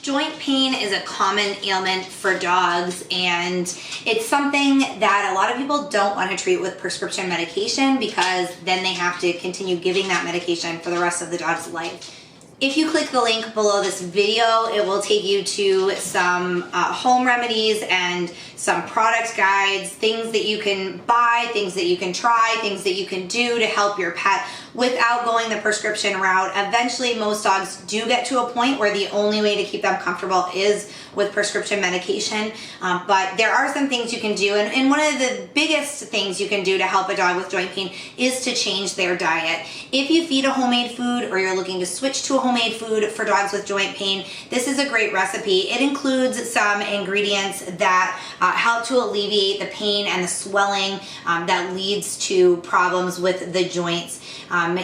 Joint pain is a common ailment for dogs, and it's something that a lot of people don't want to treat with prescription medication because then they have to continue giving that medication for the rest of the dog's life. If you click the link below this video, it will take you to some home remedies and some product guides, things that you can buy, things that you can try, things that you can do to help your pet without going the prescription route. Eventually, most dogs do get to a point where the only way to keep them comfortable is with prescription medication, but there are some things you can do, and one of the biggest things you can do to help a dog with joint pain is to change their diet. If you feed a homemade food or you're looking to switch to a homemade food for dogs with joint pain, this is a great recipe. It includes some ingredients that help to alleviate the pain and the swelling that leads to problems with the joints.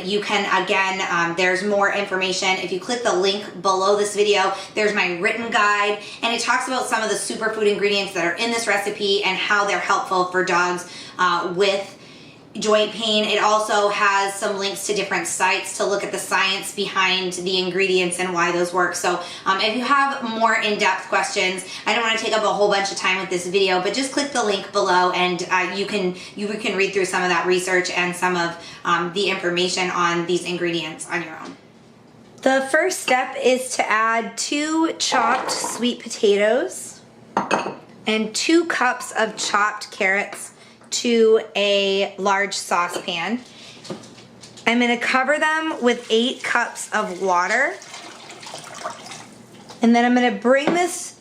You can, again, there's more information. If you click the link below this video, there's my written guide, and it talks about some of the superfood ingredients that are in this recipe and how they're helpful for dogs with joint pain. It also has some links to different sites to look at the science behind the ingredients and why those work. So if you have more in-depth questions, I don't want to take up a whole bunch of time with this video, but just click the link below and you can read through some of that research and some of the information on these ingredients on your own. The first step is to add 2 chopped sweet potatoes and 2 cups of chopped carrots to a large saucepan. I'm going to cover them with 8 cups of water, and then I'm going to bring this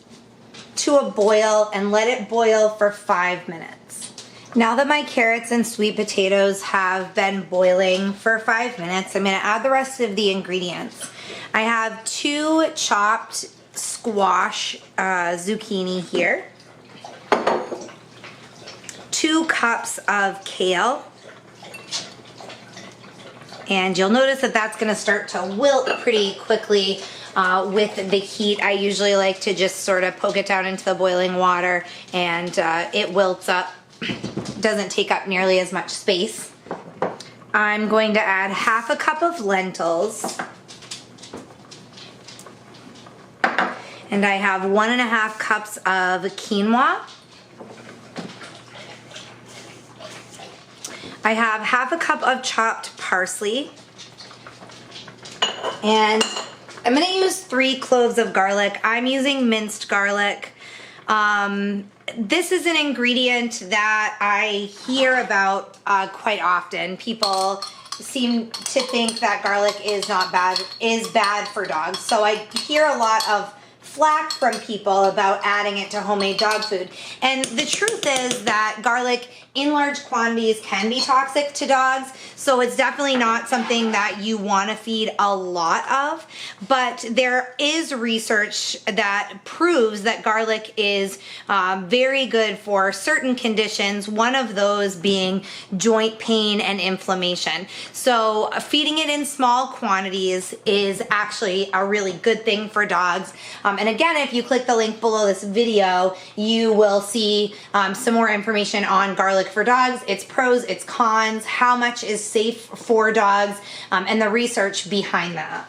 to a boil and let it boil for 5 minutes. Now that my carrots and sweet potatoes have been boiling for 5 minutes, I'm going to add the rest of the ingredients. I have 2 chopped squash zucchini here, 2 cups of kale, and you'll notice that that's going to start to wilt pretty quickly with the heat. I usually like to just sort of poke it down into the boiling water and it wilts up, doesn't take up nearly as much space. I'm going to add half a cup of lentils, and I have 1.5 cups of quinoa. I have half a cup of chopped parsley, and I'm going to use 3 cloves of garlic. I'm using minced garlic. This is an ingredient that I hear about quite often. People seem to think that garlic is bad for dogs. So I hear a lot of flack from people about adding it to homemade dog food. And the truth is that garlic in large quantities can be toxic to dogs, so it's definitely not something that you want to feed a lot of. But there is research that proves that garlic is very good for certain conditions, one of those being joint pain and inflammation. So feeding it in small quantities is actually a really good thing for dogs. And again, if you click the link below this video, you will see some more information on garlic for dogs, its pros, its cons, how much is safe for dogs, and the research behind that.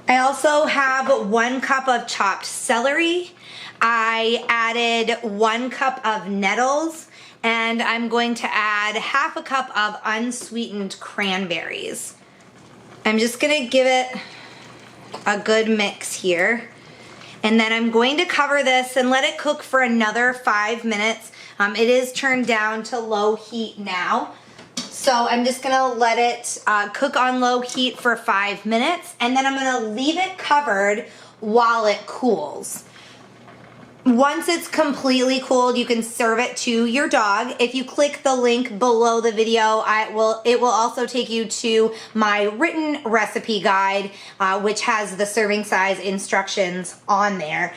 I also have 1 cup of chopped celery. I added 1 cup of nettles, and I'm going to add half a cup of unsweetened cranberries. I'm just going to give it a good mix here. And then I'm going to cover this and let it cook for another 5 minutes. It is turned down to low heat now. So I'm just gonna let it cook on low heat for 5 minutes, and then I'm gonna leave it covered while it cools. Once it's completely cooled, you can serve it to your dog. If you click the link below the video, it will also take you to my written recipe guide, which has the serving size instructions on there.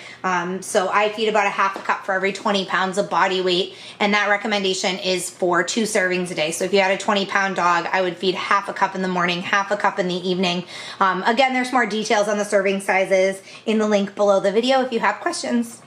So I feed about 1/2 cup for every 20 pounds of body weight, and that recommendation is for 2 servings a day. So if you had a 20-pound dog, I would feed 1/2 cup in the morning, 1/2 cup in the evening. Again, there's more details on the serving sizes in the link below the video if you have questions.